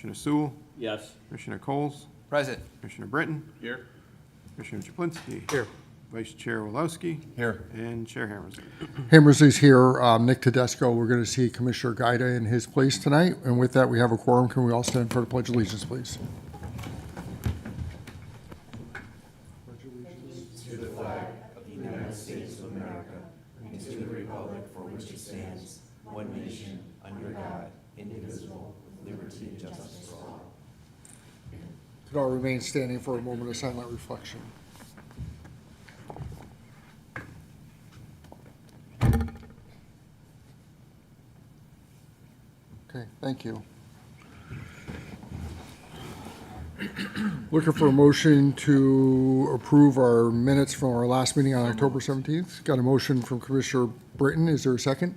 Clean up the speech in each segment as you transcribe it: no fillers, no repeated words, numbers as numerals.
Commissioner Sewell, Yes. Commissioner Coles, Present. Commissioner Britton, Here. Commissioner Chaplinsky. Here. Vice Chair Wolowski. Here. And Chair Hammersley. Hammersley's here. Nick Tedesco, we're going to see Commissioner Gaida in his place tonight. And with that, we have a quorum. Can we all stand for the Pledge of Allegiance, please? Could all remain standing for a moment of silent reflection. Okay, thank you. Looking for a motion to approve our minutes from our last meeting on October 17th. Got a motion from Commissioner Britton. Is there a second?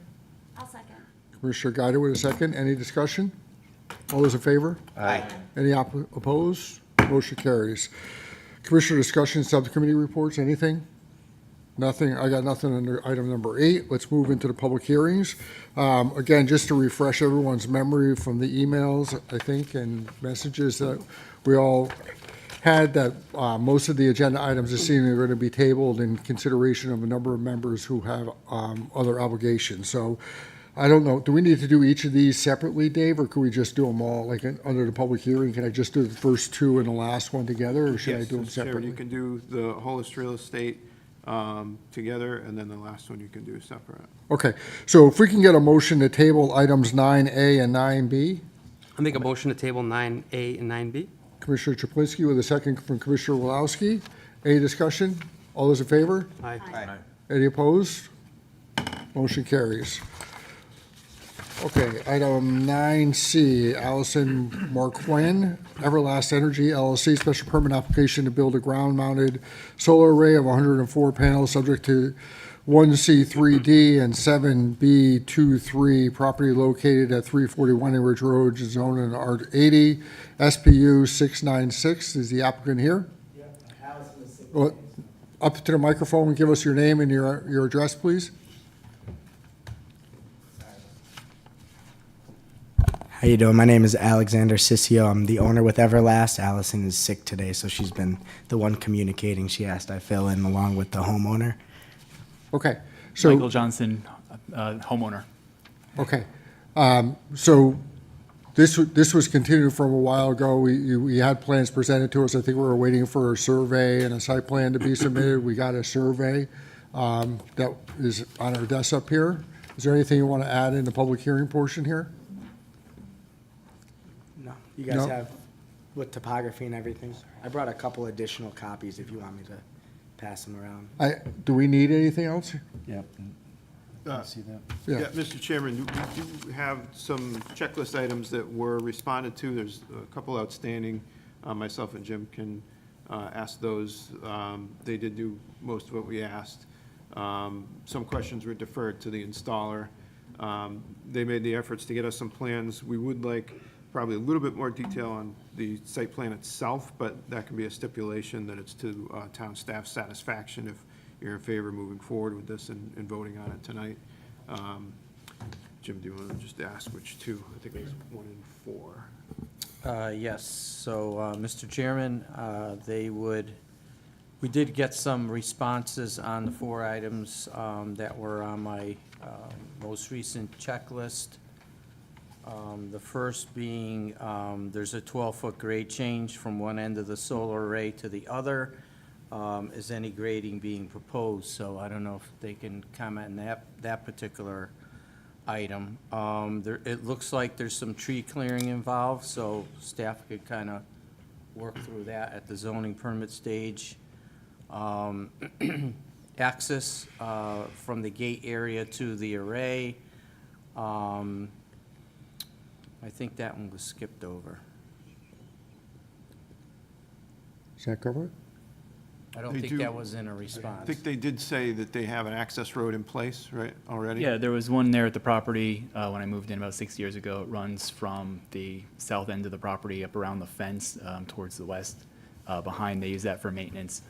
I'll second. Commissioner Gaida with a second. Any discussion? All those in favor? Aye. Any opposed? Motion carries. Commissioner discussion, subcommittee reports, anything? Nothing. I got nothing under item number 8. Let's move into the public hearings. Again, just to refresh everyone's memory from the emails, I think, and messages that we all had, that most of the agenda items this evening are going to be tabled in consideration of a number of members who have other obligations. So I don't know, do we need to do each of these separately, Dave, or can we just do them all, like, under the public hearing? Can I just do the first two and the last one together, or should I Yes, do them Mr. Chairman, separately? you can do the Hollis Real Estate together, and then the last one you can do separate. Okay, so if we can get a motion to table items 9A and 9B, I'll make a motion to table 9A and 9B. Commissioner Chaplinsky with a second from Commissioner Wolowski. Any discussion? All those in favor? Aye. Aye. Any opposed? Motion carries. Okay, item 9C, Allison Marquand, Everlast Energy LLC, special permit application to build a ground-mounted solar array of 104 panels, subject to 1C3D and 7B23, property located at 341 Ridge Road, zone in R80, SPU 696. Is the applicant here? Well, up to the microphone and give us your name and your address, please. How you doing? My name is Alexander Sissio. I'm the owner with Everlast. Allison is sick today, so she's been the one communicating. She asked I fill in along with the homeowner. Okay, so. Michael Johnson, homeowner. Okay, so this was continued from a while ago. We had plans presented to us. I think we were waiting for a survey and a site plan to be submitted. We got a survey that is on our desk up here. Is there anything you want to add in the public hearing portion here? No, you guys No. have with topography and everything. I brought a couple additional copies if you want me to pass them around. Do we need anything else? Yep. See that? Yeah. Yeah, Mr. Chairman, we do have some checklist items that were responded to. There's a couple outstanding. Myself and Jim can ask those. They did do most of what we asked. Some questions were deferred to the installer. They made the efforts to get us some plans. We would like probably a little bit more detail on the site plan itself, but that can be a stipulation that it's to town staff satisfaction if you're in favor of moving forward with this and voting on it tonight. Jim, do you want to just ask which two? I think it was 1 and 4. Yes, so, Mr. Chairman, we did get some responses on the 4 items that were on my most recent checklist. The first being, there's a 12-foot grade change from one end of the solar array to the other. Is any grading being proposed? So I don't know if they can comment on that particular item. It looks like there's some tree clearing involved, so staff could kind of work through that at the zoning permit stage. Access from the gate area to the array. I think that one was skipped over. Does that cover it? I don't They think do- that was in a I response. think they did say that they have an access road in place, right, already? Yeah, there was one there at the property when I moved in about 6 years ago. It runs from the south end of the property up around the fence towards the west. Behind, they use that for maintenance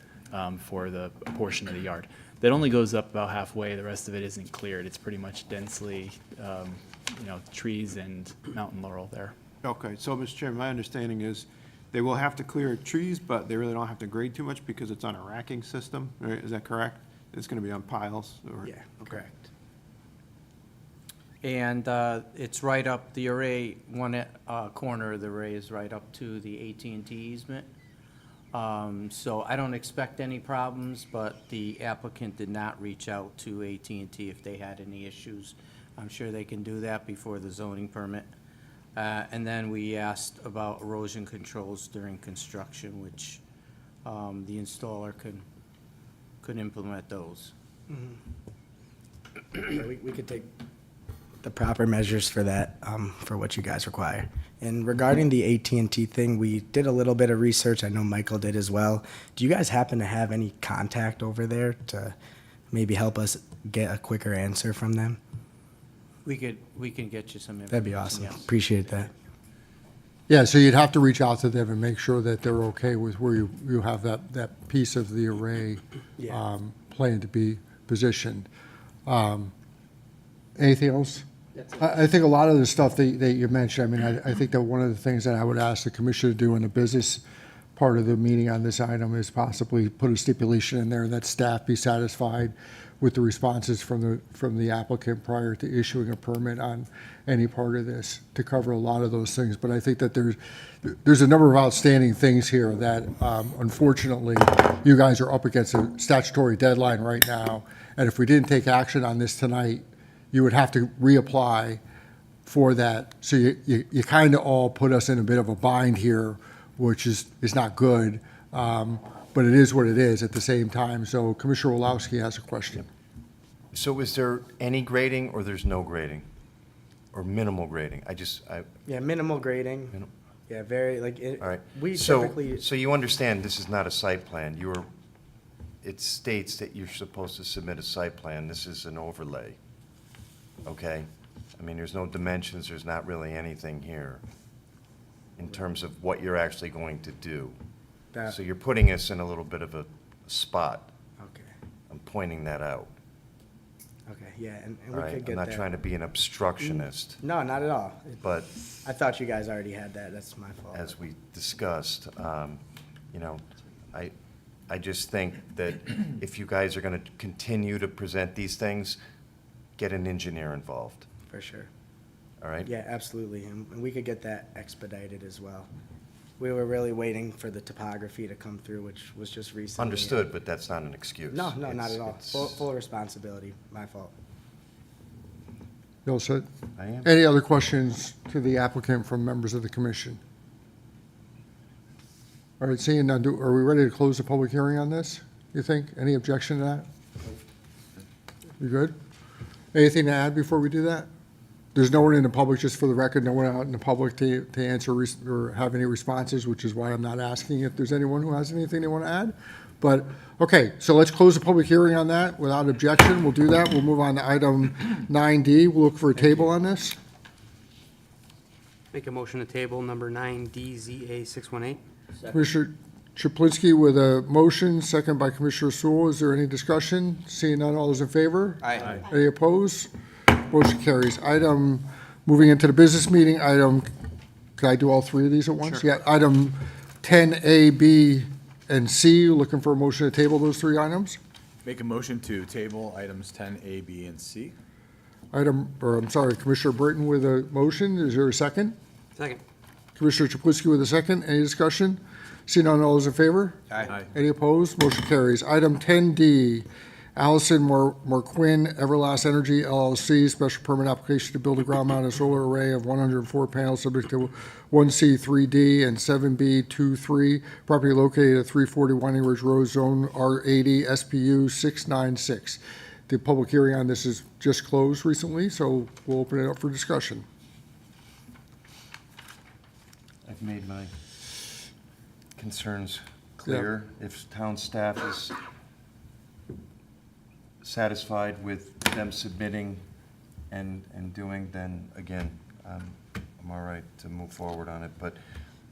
for the portion of the yard. That only goes up about halfway. The rest of it isn't cleared. It's pretty much densely, trees and mountain laurel there. Okay, so, Mr. Chairman, my understanding is they will have to clear trees, but they really don't have to grade too much because it's on a racking system, right? Is that correct? It's gonna be on piles or? Yeah, Okay. correct. And it's right up, the array, one corner of the array is right up to the AT&T easement. So I don't expect any problems, but the applicant did not reach out to AT&T if they had any issues. I'm sure they can do that before the zoning permit. And then we asked about erosion controls during construction, which the installer could implement those. Yeah, we could take the proper measures for that, for what you guys require. And regarding the AT&T thing, we did a little bit of research. I know Michael did as well. Do you guys happen to have any contact over there to maybe help us get a quicker answer from them? We can get you some information. That'd be awesome. yes. Appreciate that. Yeah, so you'd have to reach out to them and make sure that they're okay with where you have that piece of the array Yeah. planned to be positioned. Anything else? I think a lot of the stuff that you mentioned, I mean, I think that one of the things that I would ask the commission to do in the business part of the meeting on this item is possibly put a stipulation in there that staff be satisfied with the responses from the applicant prior to issuing a permit on any part of this, to cover a lot of those things. But I think that there's a number of outstanding things here that, unfortunately, you guys are up against a statutory deadline right now. And if we didn't take action on this tonight, you would have to reapply for that. So you kind of all put us in a bit of a bind here, which is not good. But it is what it is at the same time. So Commissioner Wolowski has a question. So is there any grading or there's no grading? Or minimal grading? Yeah, minimal grading. Minim- Yeah, very, like, all right. we So- typically, So you understand this is not a site plan. It states that you're supposed to submit a site plan. This is an overlay. Okay? I mean, there's no dimensions, there's not really anything here in terms of what you're actually going to do. That- So you're putting us in a little bit of a spot. okay, I'm pointing that out, okay, yeah, and all we right? could I'm get not that. trying to be an obstructionist, No, not at all. but I thought you guys already had that. That's my fault. as we discussed, you know, I just think that if you guys are going to continue to present these things, get an engineer involved, For sure. all right? Yeah, absolutely. And we could get that expedited as well. We were really waiting for the topography to come through, which was just recently. Understood, but that's not an excuse. No, not It's- at all. it's- Full responsibility. My fault. You all set? I am. Any other questions to the applicant from members of the commission? All right, seeing none, are we ready to close the public hearing on this, you think? Any objection to that? You good? Anything to add before we do that? There's no one in the public, just for the record, no one out in the public to answer or have any responses, which is why I'm not asking if there's anyone who has anything they want to add. But, okay, so let's close the public hearing on that without objection. We'll do that. We'll move on to item 9D. We'll look for a table on this. Make a motion to table number 9DZA 618. Commissioner Chaplinsky with a motion, second by Commissioner Sewell. Is there any discussion? Seeing none, all those in favor? Aye. Any opposed? Motion carries. Moving into the business meeting, could I do all three of these at once? Yeah, item 10A, B, and C, looking for a motion to table those three items. Make a motion to table items 10A, B, and C. Commissioner Britton with a motion. Is there a second? Second. Commissioner Chaplinsky with a second. Any discussion? Seeing none, all those in favor? Aye. Any opposed? Motion carries. Item 10D, Allison Marquin, Everlast Energy LLC, special permit application to build a ground-mounted solar array of 104 panels subject to 1C3D and 7B23, property located at 340 Winding Ridge Road, Zone R80, SPU 696. The public hearing on this is just closed recently, so we'll open it up for discussion. I've made my concerns clear. If town staff is satisfied with them submitting and doing, then again, I'm all right to move forward on it. But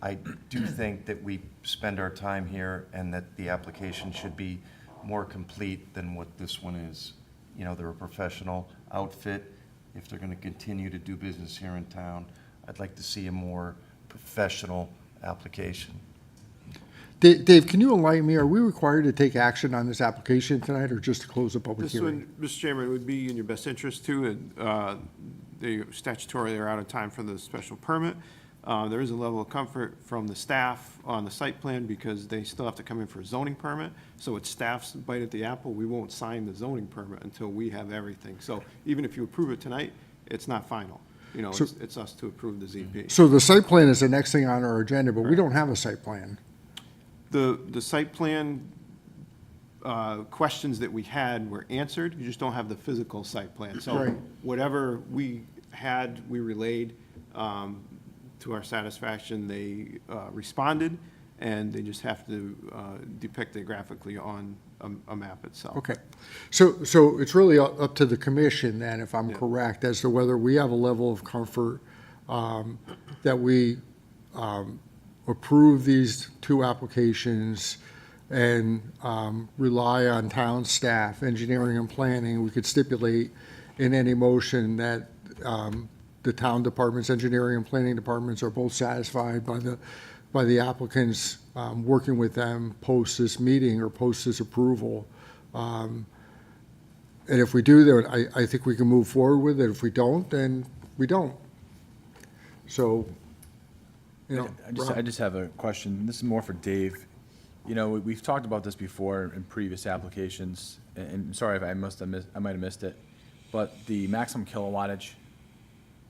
I do think that we spend our time here and that the application should be more complete than what this one is. You know, they're a professional outfit. If they're going to continue to do business here in town, I'd like to see a more professional application. Dave, can you enlighten me, are we required to take action on this application tonight, or just to close the public This hearing? one, Mr. Chairman, would be in your best interest too, and they statutorily are out of time for the special permit. There is a level of comfort from the staff on the site plan because they still have to come in for a zoning permit. So it's staff's bite at the apple. We won't sign the zoning permit until we have everything. So even if you approve it tonight, it's not final. You know, So- it's us to approve the ZP. So the site plan is the next thing on our agenda, but we don't have a site plan. The site plan questions that we had were answered, you just don't have the physical site plan. So Right. whatever we had, we relayed to our satisfaction. They responded, and they just have to depict it graphically on a map itself. Okay. So it's really up to the commission then, if I'm Yeah. correct, as to whether we have a level of comfort that we approve these two applications and rely on town staff, engineering and planning. We could stipulate in any motion that the town departments, engineering and planning departments are both satisfied by the applicants working with them post this meeting or post this approval. And if we do that, I think we can move forward with it. If we don't, then we don't. So, you know. I just have a question. This is more for Dave. You know, we've talked about this before in previous applications, and sorry if I might have missed it, but the maximum kilowattage,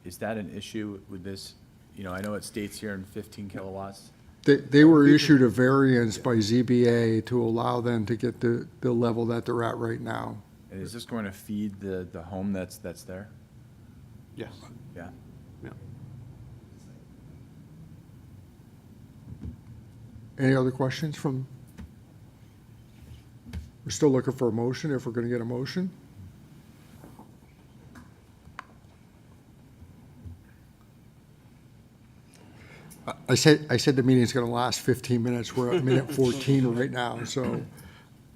is that an issue with this? You know, I know it states here in 15 kilowatts. They were issued a variance by ZBA to allow them to get the level that they're at right now. And is this going to feed the home that's there? Yes, Yeah. yeah. Any other questions from? We're still looking for a motion, if we're gonna get a motion. I said the meeting's gonna last 15 minutes, we're at minute 14 right now, so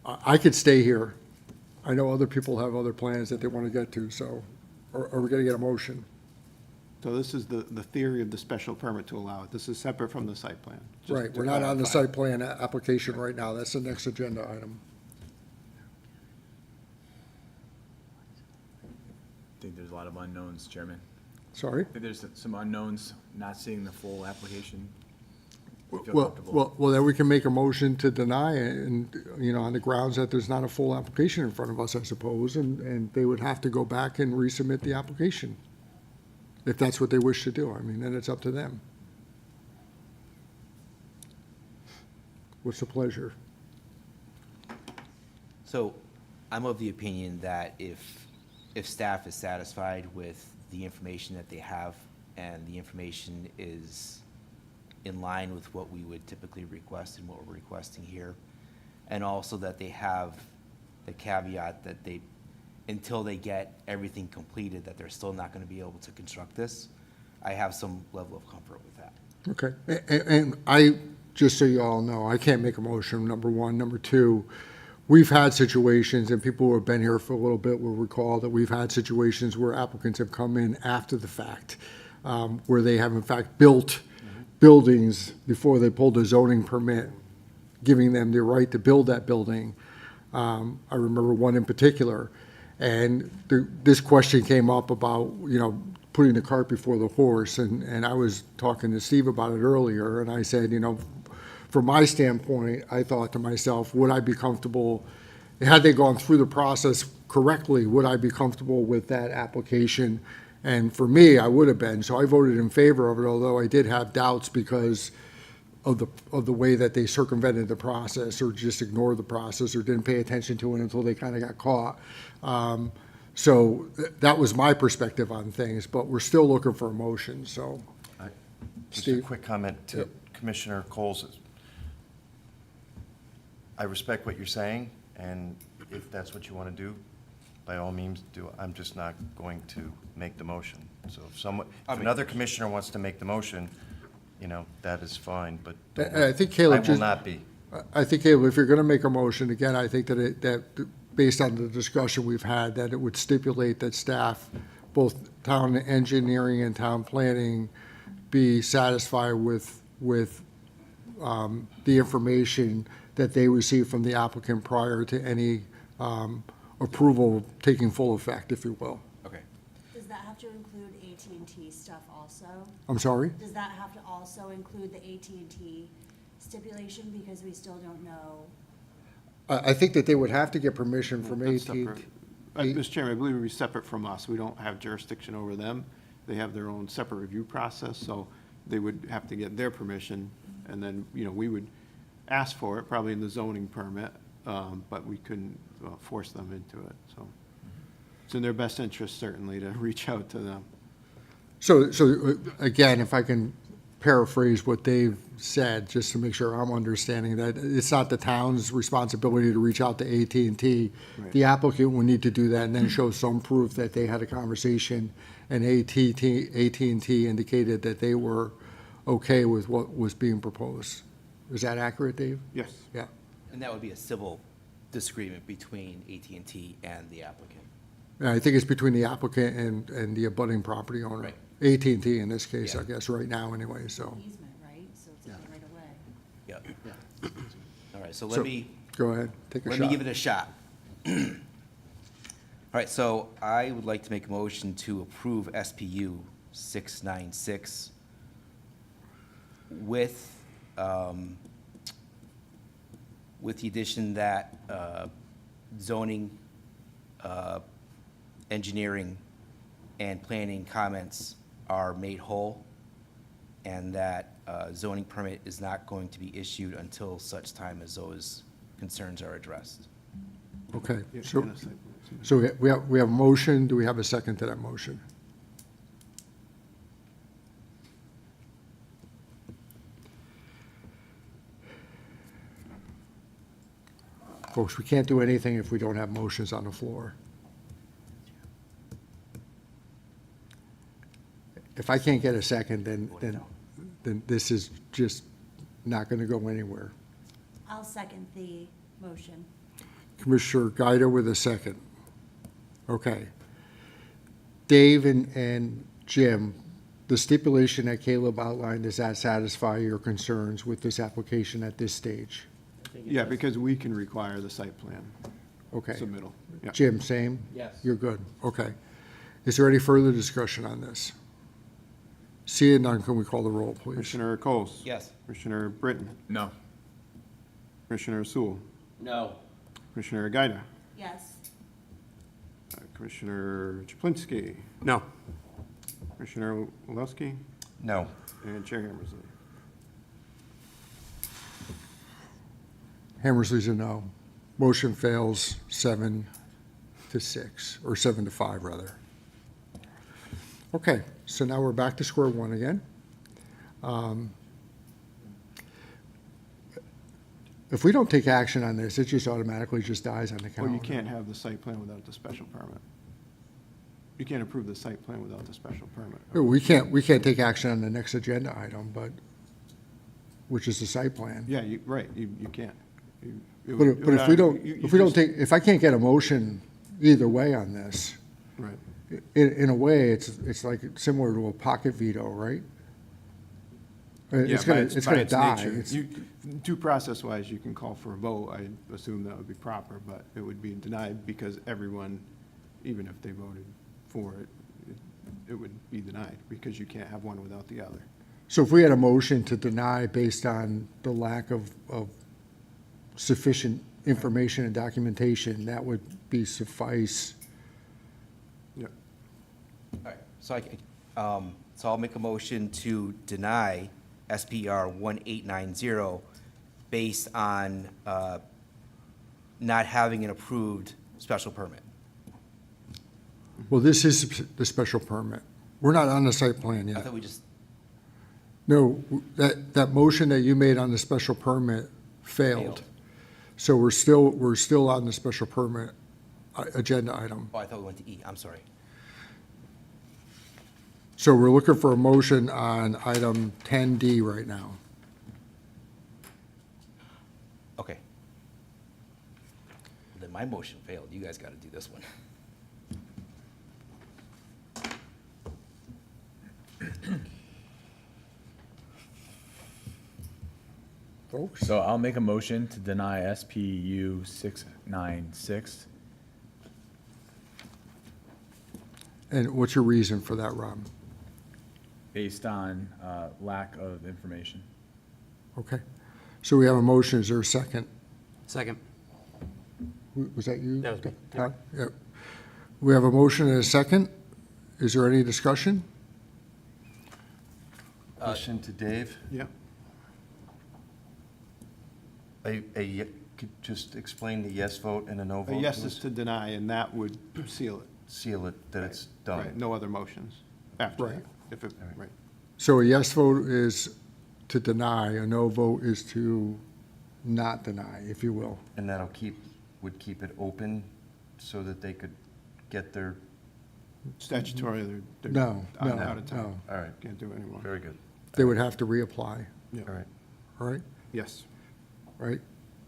I could stay here. I know other people have other plans that they wanna get to, so, are we gonna get a motion? So this is the theory of the special permit to allow it. This is separate from the site plan. just Right, to we're not on the clarify. site plan application right now, that's the next agenda item. I think there's a lot of unknowns, Chairman. Sorry? I think there's some unknowns, not seeing the full application. I feel Well, comfortable. well, then we can make a motion to deny it, and, you know, on the grounds that there's not a full application in front of us, I suppose, and they would have to go back and resubmit the application, if that's what they wish to do. I mean, then it's up to them. What's the pleasure? So I'm of the opinion that if staff is satisfied with the information that they have and the information is in line with what we would typically request and what we're requesting here, and also that they have the caveat that they, until they get everything completed, that they're still not going to be able to construct this, I have some level of comfort with that. Okay, and I, just so you all know, I can't make a motion, number one. Number two, we've had situations, and people who have been here for a little bit will recall that we've had situations where applicants have come in after the fact, where they have in fact built buildings before they pulled a zoning permit, giving them the right to build that building. I remember one in particular, and this question came up about, you know, putting the cart before the horse, and I was talking to Steve about it earlier, and I said, you know, from my standpoint, I thought to myself, would I be comfortable, had they gone through the process correctly, would I be comfortable with that application? And for me, I would have been, so I voted in favor of it, although I did have doubts because of the way that they circumvented the process, or just ignored the process, or didn't pay attention to it until they kind of got caught. So that was my perspective on things, but we're still looking for a motion, so. Just a Steve? quick comment to Yep. Commissioner Coles. I respect what you're saying, and if that's what you want to do, by all means do. I'm just not going to make the motion. So if another commissioner wants to make the motion, you know, that is fine, but And I think Caleb I will just. not be. I think, Caleb, if you're going to make a motion, again, I think that based on the discussion we've had, that it would stipulate that staff, both town engineering and town planning, be satisfied with the information that they received from the applicant prior to any approval taking full effect, if you will. Okay. Does that have to include AT&T stuff also? I'm sorry? Does that have to also include the AT&T stipulation, because we still don't know? I think that they would have to get permission from That's AT&T. separate. Mr. Chairman, I believe it would be separate from us. We don't have jurisdiction over them. They have their own separate review process, so they would have to get their permission, and then, we would ask for it, probably in the zoning permit, but we couldn't force them into it, so. It's in their best interest, certainly, to reach out to them. So again, if I can paraphrase what Dave said, just to make sure I'm understanding that it's not the town's responsibility to reach out to AT&T. Right. The applicant would need to do that and then show some proof that they had a conversation and AT&T indicated that they were okay with what was being proposed. Is that accurate, Dave? Yes. Yeah. And that would be a civil disagreement between AT&T and the applicant. And I think it's between the applicant and the abutting property owner. Right. AT&T in this case, Yeah. I guess, right now anyway, so. Easement, right? So it's like right away. Yep. All right, so So, let me, Go ahead, take a shot. let me give it a shot. All right, so I would like to make a motion to approve SPU 696 with the addition that zoning, engineering, and planning comments are made whole, and that zoning permit is not going to be issued until such time as those concerns are addressed. Okay, Yeah, so, and a site plan. so we have a motion, do we have a second to that motion? Folks, we can't do anything if we don't have motions on the floor. If I can't get a second, then this is just not gonna go anywhere. I'll second the motion. Commissioner Guida with a second. Okay. Dave and Jim, the stipulation that Caleb outlined, does that satisfy your concerns with this application at this stage? Yeah, because we can require the site plan Okay. submittal. Yeah. Jim, same? Yes. You're good, okay. Is there any further discussion on this? Seeing none, can we call the roll, please? Commissioner Coles? Yes. Commissioner Britton? No. Commissioner Sewell? No. Commissioner Gaida? Yes. Commissioner Chaplinsky? No. Commissioner Wolowski? No. And Chair Hammersley? Hammersley's a no. Motion fails 7-6, or 7-5, rather. Okay, so now we're back to square one again. If we don't take action on this, it just automatically just dies on the calendar. Well, you can't have the site plan without the special permit. You can't approve the site plan without the special permit. We can't take action on the next agenda item, but, which is the site plan. Yeah, right, you can't. But if we don't, if I can't get a motion either way on this, Right. in a way, it's like similar to a pocket veto, right? It's Yeah, gonna, by it's gonna its die. nature. It's- Due process-wise, you can call for a vote. I assume that would be proper, but it would be denied because everyone, even if they voted for it, it would be denied because you can't have one without the other. So if we had a motion to deny based on the lack of sufficient information and documentation, that would be suffice. Yep. All right, so I'll make a motion to deny SPR 1890 based on not having an approved special permit. Well, this is the special permit. We're not on the site plan I yet. thought we just, No, that motion that you made on the special permit failed. Failed. So we're still on the special permit agenda item. oh, I thought we went to E, I'm sorry. So we're looking for a motion on item 10D right now. Okay. Then my motion failed, you guys gotta do this one. folks. So I'll make a motion to deny SPU 696. And what's your reason for that, Rob? Based on lack of information. Okay. So we have a motion. Is there a second? Second. Was that you? That was me. Todd? Yep. We have a motion and a second. Is there any discussion? Question to Dave. Yeah. Could just explain the yes vote and a no A vote? yes to is us? to deny, and that would seal it. Seal it, that it's Right, done. no other motions after Right. that, if it, right. So a yes vote is to deny, a no vote is to not deny, if you will. And that'll would keep it open so that they could get their, Statutorily, they're No, no, out of town. all right, Can't do it anymore. very good. They would have to reapply, Yeah. All right. all right? Yes, Right?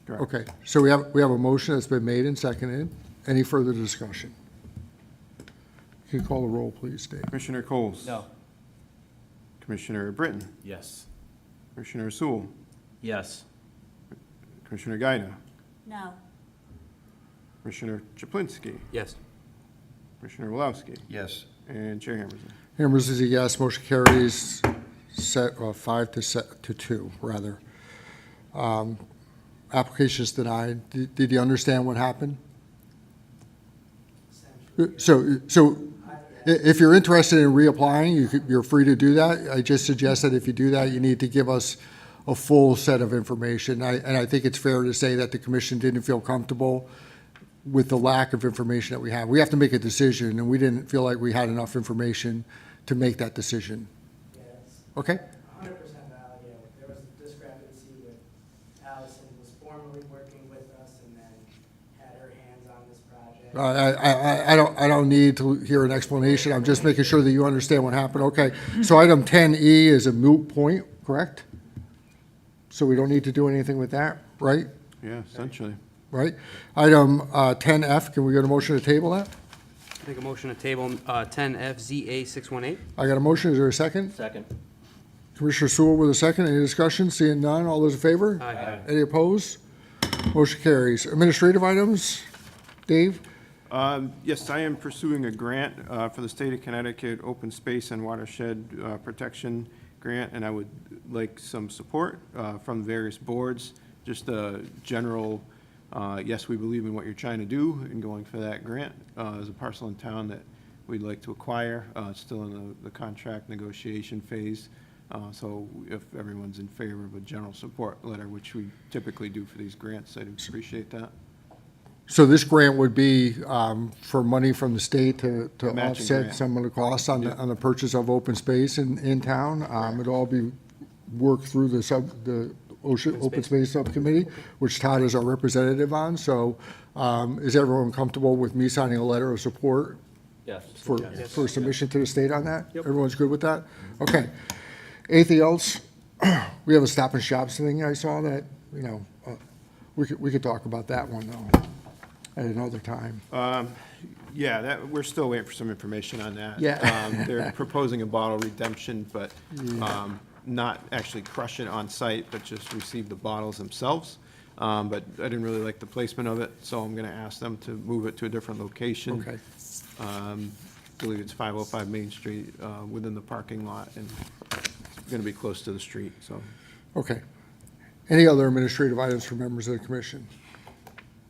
correct. Okay, so we have a motion that's been made and seconded. Any further discussion? Can you call the roll, please, Dave? Commissioner Coles? No. Commissioner Britton? Yes. Commissioner Sewell? Yes. Commissioner Gaida? No. Commissioner Chaplinsky? Yes. Commissioner Walowski? Yes, And Chair Hammerson? Hammers is a yes, motion carries 5-2, rather. Application is denied. Did you understand what happened? So if you're interested in reapplying, you're free to do that. I just suggest that if you do that, you need to give us a full set of information. And I think it's fair to say that the commission didn't feel comfortable with the lack of information that we have. We have to make a decision, and we didn't feel like we had enough information to make that decision. Okay? 100% valid, yeah. There was a discrepancy with Allison was formerly working with us and then had her hands on this project. I don't need to hear an explanation. I'm just making sure that you understand what happened. Okay, so item 10E is a moot point, correct? So we don't need to do anything with that, right? Yeah, essentially. Right? Item 10F, can we get a motion to table that? Make a motion to table 10FZA618. I got a motion, is there a second? Second. Commissioner Sewell with a second, any discussion? Seeing none, all those in favor? Aye. Any opposed? Motion carries. Administrative items, Dave? Yes, I am pursuing a grant for the state of Connecticut Open Space and Watershed Protection Grant, and I would like some support from various boards. Just a general, yes, we believe in what you're trying to do and going for that grant. There's a parcel in town that we'd like to acquire. It's still in the contract negotiation phase. So if everyone's in favor of a general support letter, which we typically do for these grants, I'd appreciate that. So this grant would be for money from the state to matching offset grant. some of the costs on Yeah. the purchase of open space in town. It'll all be worked through the Open Space Subcommittee, which Todd is our representative on. So is everyone comfortable with me signing a letter of support Yes. for submission to the state on that? Everyone's good with that? Okay. Anything else? We have a Stop and Shop thing I saw that, we could talk about that one though at another time. Yeah, we're still waiting for some information on that. Yeah. They're proposing a bottle redemption, but not actually crush it on site, but just receive the bottles themselves. But I didn't really like the placement of it, so I'm gonna ask them to move it to a different location. Okay. I believe it's 505 Main Street, within the parking lot, and it's gonna be close to the street, so. Okay. Any other administrative items for members of the commission?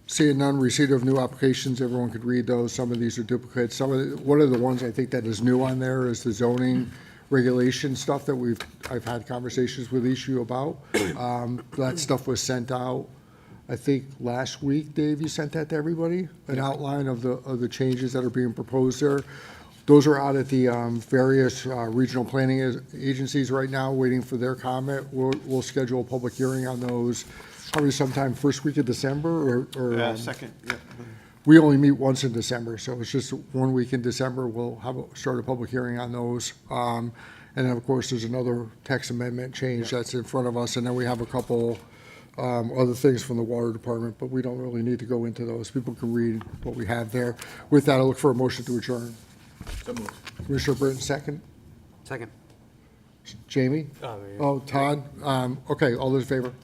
Seeing none, receipt of new applications, everyone could read those. Some of these are duplicates. One of the ones I think that is new on there is the zoning regulation stuff that I've had conversations with Issue about. That stuff was sent out, I think, last week. Dave, you sent that to everybody? An outline of the changes that are being proposed there. Those are out at the various regional planning agencies right now, waiting for their comment. We'll schedule a public hearing on those probably sometime first week of December or Second, yeah. we only meet once in December, so it's just 1 week in December. We'll start a public hearing on those. And then, of course, there's another text amendment change that's in front of us, and then we have a couple other things from the water department, but we don't really need to go into those. People can read what we have there. With that, I look for a motion to adjourn. So moved. Commissioner Britton, second. Second. Jamie? Oh, yeah. Oh, Todd? Okay, all those in favor?